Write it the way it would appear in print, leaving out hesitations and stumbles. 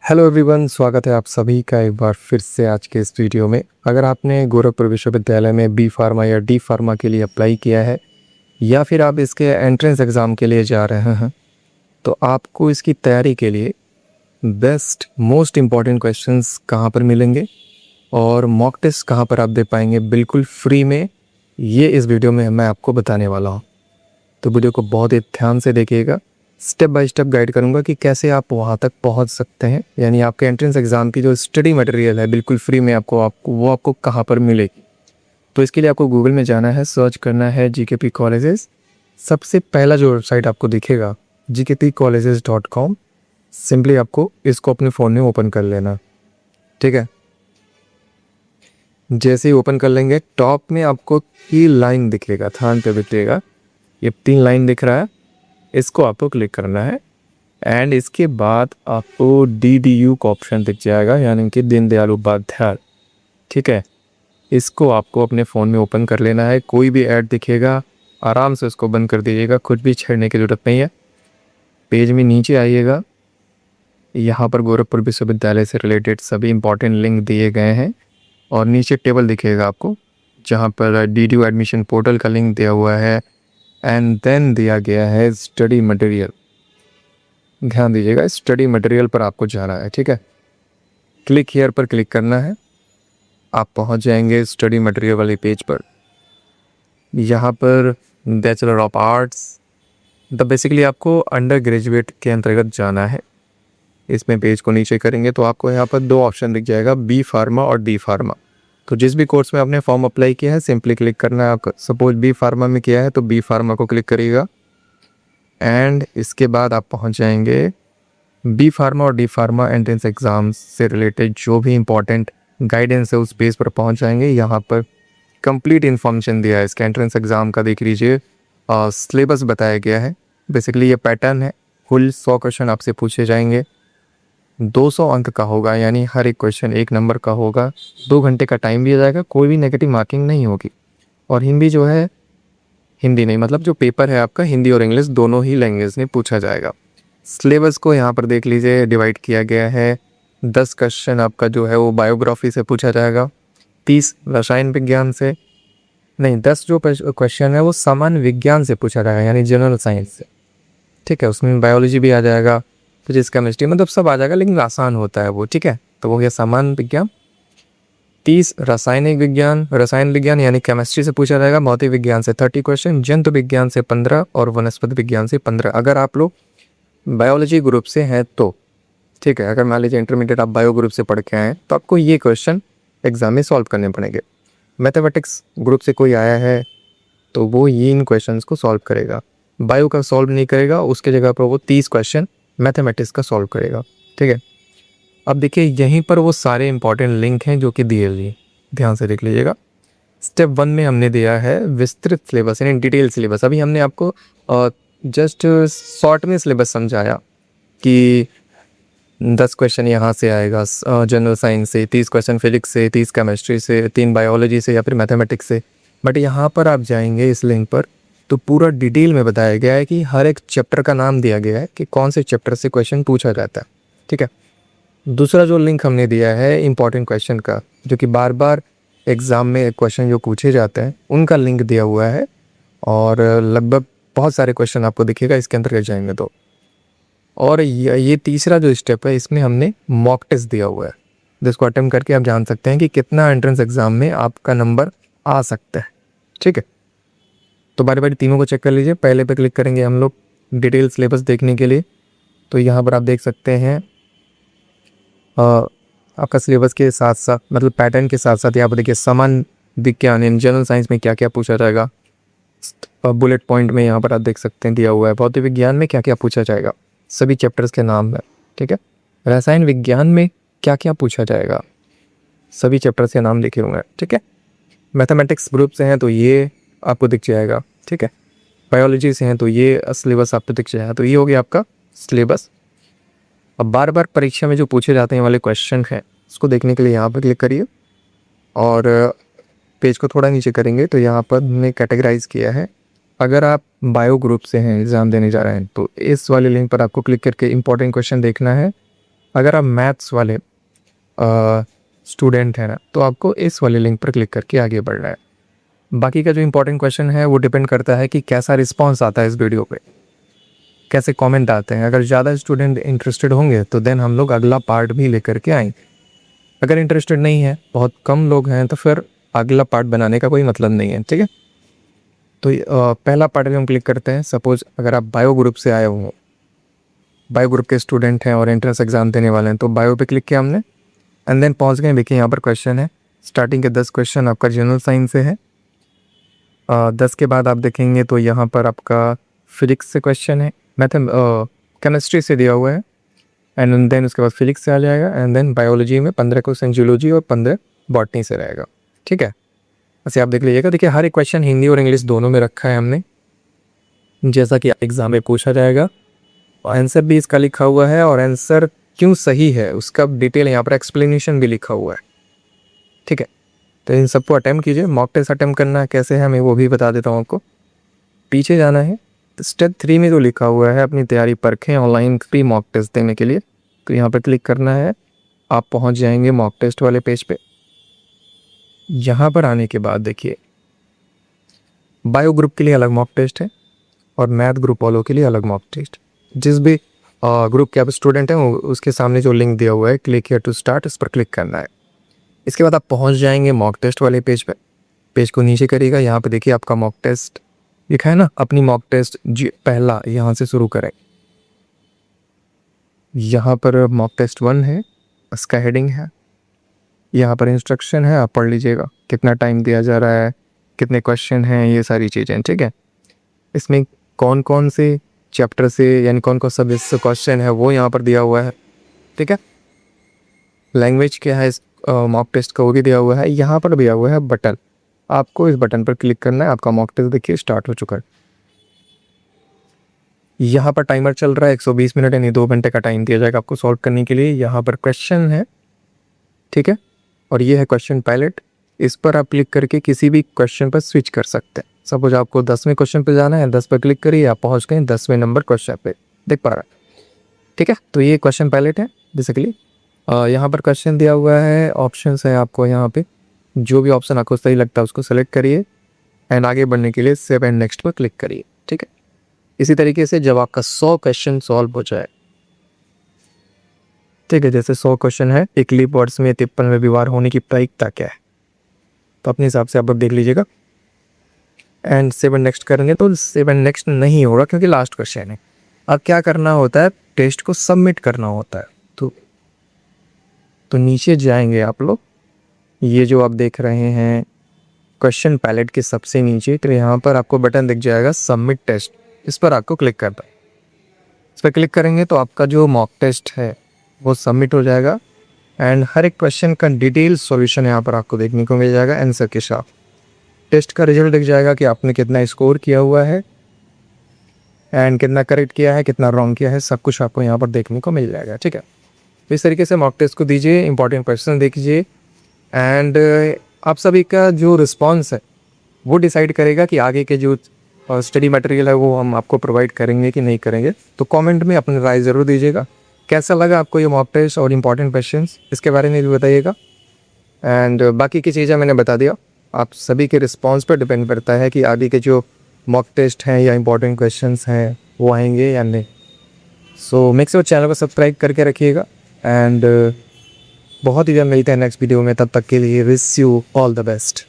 Hello everyone, स्वागत है आप सभी का एक बार फिर से आज के इस वीडियो में। अगर आपने गोरखपुर विश्वविद्यालय में बी फार्मा या डी फार्मा के लिए अप्लाई किया है या फिर आप इसके एंट्रेंस एग्ज़ाम के लिए जा रहे हैं तो आपको इसकी तैयारी के लिए बेस्ट मोस्ट इम्पॉर्टेंट क्वेश्चंस कहाँ पर मिलेंगे और मॉक टेस्ट कहाँ पर आप दे पाएंगे बिल्कुल फ्री में, ये इस वीडियो में मैं आपको बताने वाला हूँ। तो वीडियो को बहुत ही ध्यान से देखिएगा। स्टेप बाय स्टेप गाइड करूंगा कि कैसे आप वहाँ तक पहुँच सकते हैं, यानी आपके एंट्रेंस एग्ज़ाम की जो स्टडी मटेरियल है बिल्कुल फ्री में आपको कहाँ पर मिलेगी। तो इसके लिए आपको गूगल में जाना है, सर्च करना है GKP कॉलेजेस। सबसे पहला जो वेबसाइट आपको दिखेगा gkpcolleges.com, सिंपली आपको इसको अपने फ़ोन में ओपन कर लेना। ठीक है, जैसे ही ओपन कर लेंगे टॉप में आपको 3 लाइन दिखेगा, थान पे दिखेगा, ये 3 लाइन दिख रहा है, इसको आपको क्लिक करना है एंड इसके बाद आपको DDU का ऑप्शन दिख जाएगा, यानी कि दीनदयाल उपाध्याय। ठीक है, इसको आपको अपने फ़ोन में ओपन कर लेना है। कोई भी ऐड दिखेगा आराम से उसको बंद कर दीजिएगा, कुछ भी छेड़ने की ज़रूरत नहीं है। पेज में नीचे आइएगा, यहाँ पर गोरखपुर विश्वविद्यालय से रिलेटेड सभी इंपॉर्टेंट लिंक दिए गए हैं और नीचे टेबल दिखेगा आपको जहाँ पर DDU एडमिशन पोर्टल का लिंक दिया हुआ है एंड देन दिया गया है स्टडी मटेरियल। ध्यान दीजिएगा, स्टडी मटेरियल पर आपको जाना है। ठीक है, क्लिक हियर पर क्लिक करना है, आप पहुंच जाएंगे स्टडी मटेरियल वाले पेज पर। यहाँ पर bachelor of arts the basically आपको अंडर ग्रेजुएट के अंतर्गत जाना है। इसमें पेज को नीचे करेंगे तो आपको यहाँ पर 2 ऑप्शन दिख जाएगा, बी फार्मा और डी फार्मा। तो जिस भी कोर्स में आपने फॉर्म अप्लाई किया है सिंपली क्लिक करना है। आप सपोज बी फार्मा में किया है तो बी फार्मा को क्लिक करिएगा एंड इसके बाद आप पहुंच जाएंगे बी फार्मा और डी फार्मा एंट्रेंस एग्ज़ाम से रिलेटेड जो भी इंपॉर्टेंट गाइडेंस है उस पेज पर पहुंच जाएंगे। यहाँ पर कंप्लीट इन्फॉर्मेशन दिया है इसके एंट्रेंस एग्ज़ाम का, देख लीजिए। सिलेबस बताया गया है, बेसिकली ये पैटर्न है। कुल 100 क्वेश्चन आपसे पूछे जाएंगे, 200 अंक का होगा, यानी हर एक क्वेश्चन 1 नंबर का होगा। 2 घंटे का टाइम दिया जाएगा, कोई भी नेगेटिव मार्किंग नहीं होगी। और हिंदी जो है, हिंदी नहीं मतलब जो पेपर है आपका, हिंदी और इंग्लिश दोनों ही लैंग्वेज में पूछा जाएगा। सिलेबस को यहाँ पर देख लीजिए, डिवाइड किया गया है। 10 क्वेश्चन आपका जो है वो बायोग्राफी से पूछा जाएगा, 30 रसायन विज्ञान से, नहीं 10 जो क्वेश्चन है वो सामान्य विज्ञान से पूछा जाएगा, यानी जनरल साइंस से। ठीक है, उसमें बायोलॉजी भी आ जाएगा, फिजिक्स केमिस्ट्री मतलब सब आ जाएगा, लेकिन आसान होता है वो। ठीक है, तो वो गया सामान्य विज्ञान। 30 रासायनिक विज्ञान, रसायन विज्ञान यानी केमिस्ट्री से पूछा जाएगा। भौतिक विज्ञान से 30 क्वेश्चन, जंतु विज्ञान से 15 और वनस्पति विज्ञान से 15। अगर आप लोग बायोलॉजी ग्रुप से हैं तो ठीक है, अगर मान लीजिए इंटरमीडिएट आप बायो ग्रुप से पढ़ के आए तो आपको ये क्वेश्चन एग्जाम में सॉल्व करने पड़ेंगे। मैथमेटिक्स ग्रुप से कोई आया है तो वो ये इन क्वेश्चंस को सॉल्व करेगा, बायो का सॉल्व नहीं करेगा, उसके जगह पर वो 30 क्वेश्चन मैथमेटिक्स का सॉल्व करेगा। ठीक है, अब देखिए यहीं पर वो सारे इंपॉर्टेंट लिंक हैं जो कि दिए हुए, ध्यान से देख लीजिएगा। स्टेप 1 में हमने दिया है विस्तृत सिलेबस यानी डिटेल सिलेबस। अभी हमने आपको जस्ट शॉर्ट में सिलेबस समझाया कि 10 क्वेश्चन यहाँ से आएगा जनरल साइंस से, 30 क्वेश्चन फिजिक्स से, 30 केमिस्ट्री से, 3 बायोलॉजी से या फिर मैथमेटिक्स से। बट यहाँ पर आप जाएंगे इस लिंक पर तो पूरा डिटेल में बताया गया है कि हर एक चैप्टर का नाम दिया गया है कि कौन से चैप्टर से क्वेश्चन पूछा जाता है। ठीक है, दूसरा जो लिंक हमने दिया है इंपॉर्टेंट क्वेश्चन का, जो कि बार बार एग्ज़ाम में क्वेश्चन जो पूछे जाते हैं उनका लिंक दिया हुआ है और लगभग बहुत सारे क्वेश्चन आपको दिखेगा इसके अंदर जाएंगे तो। और ये तीसरा जो स्टेप है इसमें हमने मॉक टेस्ट दिया हुआ है, जिसको अटेम्प्ट करके आप जान सकते हैं कि कितना एंट्रेंस एग्ज़ाम में आपका नंबर आ सकता है। ठीक है, तो बारी बारी तीनों को चेक कर लीजिए। पहले पे क्लिक करेंगे हम लोग डिटेल सिलेबस देखने के लिए, तो यहाँ पर आप देख सकते हैं आपका सिलेबस के साथ साथ मतलब पैटर्न के साथ साथ यहाँ पर देखिए सामान्य विज्ञान इन जनरल साइंस में क्या क्या पूछा जाएगा, बुलेट पॉइंट में यहाँ पर आप देख सकते हैं दिया हुआ है। भौतिक विज्ञान में क्या क्या पूछा जाएगा, सभी चैप्टर्स के नाम है। ठीक है, रसायन विज्ञान में क्या क्या पूछा जाएगा, सभी चैप्टर्स के नाम लिखे हुए हैं। ठीक है, मैथमेटिक्स ग्रुप से हैं तो ये आपको दिख जाएगा। ठीक है, बायोलॉजी से हैं तो ये सिलेबस आपको दिख जाएगा। तो ये हो गया आपका सिलेबस। अब बार बार परीक्षा में जो पूछे जाते हैं वाले क्वेश्चन हैं उसको देखने के लिए यहाँ पर क्लिक करिए और पेज को थोड़ा नीचे करेंगे तो यहाँ पर हमने कैटेगराइज किया है। अगर आप बायो ग्रुप से हैं, एग्ज़ाम देने जा रहे हैं, तो इस वाले लिंक पर आपको क्लिक करके इंपॉर्टेंट क्वेश्चन देखना है अगर आप मैथ्स वाले स्टूडेंट हैं ना, तो आपको इस वाले लिंक पर क्लिक करके आगे बढ़ना है। बाकी का जो इंपॉर्टेंट क्वेश्चन है वो डिपेंड करता है कि कैसा रिस्पॉन्स आता है इस वीडियो पे, कैसे कमेंट आते हैं। अगर ज़्यादा स्टूडेंट इंटरेस्टेड होंगे तो देन हम लोग अगला पार्ट भी लेकर के आएंगे। अगर इंटरेस्टेड नहीं है, बहुत कम लोग हैं, तो फिर अगला पार्ट बनाने का कोई मतलब नहीं है, ठीक है। तो पहला पार्ट में हम क्लिक करते हैं। सपोज अगर आप बायो ग्रुप से आए हो, बायो ग्रुप के स्टूडेंट हैं और एंट्रेंस एग्जाम देने वाले हैं, तो बायो पे क्लिक किया हमने एंड देन पहुंच गए। देखिए यहाँ पर क्वेश्चन है, स्टार्टिंग के 10 क्वेश्चन आपका जनरल साइंस से है। 10 के बाद आप देखेंगे तो यहाँ पर आपका फिजिक्स से क्वेश्चन है, केमिस्ट्री से दिया हुआ है, एंड देन उसके बाद फिजिक्स से आ जाएगा, एंड देन बायोलॉजी में 15 क्वेश्चन जूलॉजी और 15 बॉटनी से रहेगा, ठीक है। ऐसे आप देख लीजिएगा। देखिए हर एक क्वेश्चन हिंदी और इंग्लिश दोनों में रखा है हमने, जैसा कि एग्जाम में पूछा जाएगा। आंसर भी इसका लिखा हुआ है और आंसर क्यों सही है उसका डिटेल यहाँ पर एक्सप्लेनेशन भी लिखा हुआ है, ठीक है। तो इन सबको अटैम्प्ट कीजिए। मॉक टेस्ट अटैम्प्ट करना है कैसे है मैं वो भी बता देता हूँ आपको। पीछे जाना है तो स्टेप 3 में जो लिखा हुआ है अपनी तैयारी परखें ऑनलाइन फ्री मॉक टेस्ट देने के लिए, तो यहाँ पर क्लिक करना है। आप पहुँच जाएंगे मॉक टेस्ट वाले पेज पे। यहाँ पर आने के बाद देखिए बायो ग्रुप के लिए अलग मॉक टेस्ट है और मैथ ग्रुप वालों के लिए अलग मॉक टेस्ट। जिस भी ग्रुप के आप स्टूडेंट हैं उसके सामने जो लिंक दिया हुआ है क्लिक हियर टू स्टार्ट, इस पर क्लिक करना है। इसके बाद आप पहुंच जाएंगे मॉक टेस्ट वाले पेज पे। पेज को नीचे करिएगा, यहाँ पे देखिए आपका मॉक टेस्ट लिखा है ना। अपनी मॉक टेस्ट पहला यहाँ से शुरू करें। यहाँ पर मॉक टेस्ट 1 है, इसका हेडिंग है, यहाँ पर इंस्ट्रक्शन है, आप पढ़ लीजिएगा कितना टाइम दिया जा रहा है, कितने क्वेश्चन हैं, ये सारी चीज़ें, ठीक है। इसमें कौन कौन से चैप्टर से यानी कौन कौन सा बेस क्वेश्चन है वो यहाँ पर दिया हुआ है, ठीक है। लैंग्वेज क्या है इस मॉक टेस्ट का वो भी दिया हुआ है। यहाँ पर दिया हुआ है बटन, आपको इस बटन पर क्लिक करना है। आपका मॉक टेस्ट देखिए स्टार्ट हो चुका है। यहाँ पर टाइमर चल रहा है, 120 मिनट यानी 2 घंटे का टाइम दिया जाएगा आपको सॉल्व करने के लिए। यहाँ पर क्वेश्चन है, ठीक है, और ये है क्वेश्चन पायलट। इस पर आप क्लिक करके किसी भी क्वेश्चन पर स्विच कर सकते हैं। सपोज आपको 10वें क्वेश्चन पे जाना है, 10 पर क्लिक करिए, आप पहुंच गए 10वें नंबर क्वेश्चन पे, देख पा रहा है, ठीक है। तो ये क्वेश्चन पायलट है बेसिकली। यहाँ पर क्वेश्चन दिया हुआ है, ऑप्शंस है आपको यहाँ पे, जो भी ऑप्शन आपको सही लगता है उसको सेलेक्ट करिए एंड आगे बढ़ने के लिए सेव एंड नेक्स्ट पर क्लिक करिए, ठीक है। इसी तरीके से जब आपका 100 क्वेश्चन सॉल्व हो जाए, ठीक है, जैसे 100 क्वेश्चन है, एक लीप वर्ड्स में 53वें व्यवहार होने की प्रायिकता क्या है, तो अपने हिसाब से आप देख लीजिएगा एंड सेव एंड नेक्स्ट करेंगे तो सेव एंड नेक्स्ट नहीं होगा क्योंकि लास्ट क्वेश्चन है। अब क्या करना होता है, टेस्ट को सबमिट करना होता है। तो नीचे जाएंगे आप लोग, ये जो आप देख रहे हैं क्वेश्चन पैलेट के सबसे नीचे, तो यहाँ पर आपको बटन दिख जाएगा सबमिट टेस्ट, इस पर आपको क्लिक करना है। इस पर क्लिक करेंगे तो आपका जो मॉक टेस्ट है वो सबमिट हो जाएगा एंड हर एक क्वेश्चन का डिटेल सॉल्यूशन यहाँ पर आपको देखने को मिल जाएगा आंसर के साथ। टेस्ट का रिजल्ट दिख जाएगा कि आपने कितना स्कोर किया हुआ है एंड कितना करेक्ट किया है, कितना रॉन्ग किया है, सब कुछ आपको यहाँ पर देखने को मिल जाएगा, ठीक है। तो इस तरीके से मॉक टेस्ट को दीजिए, इंपॉर्टेंट क्वेश्चन देखिए एंड आप सभी का जो रिस्पॉन्स है वो डिसाइड करेगा कि आगे के जो स्टडी मटेरियल है वो हम आपको प्रोवाइड करेंगे कि नहीं करेंगे। तो कमेंट में अपनी राय ज़रूर दीजिएगा, कैसा लगा आपको ये मॉक टेस्ट और इम्पॉर्टेंट क्वेश्चंस, इसके बारे में भी बताइएगा। एंड बाकी की चीज़ें मैंने बता दिया, आप सभी के रिस्पॉन्स पर डिपेंड करता है कि आगे के जो मॉक टेस्ट हैं या इंपॉर्टेंट क्वेश्चंस हैं वो आएंगे या नहीं। सो मेक श्योर चैनल को सब्सक्राइब करके रखिएगा एंड बहुत ही जल्द मिलते हैं नेक्स्ट वीडियो में। तब तक के लिए wish you all the best.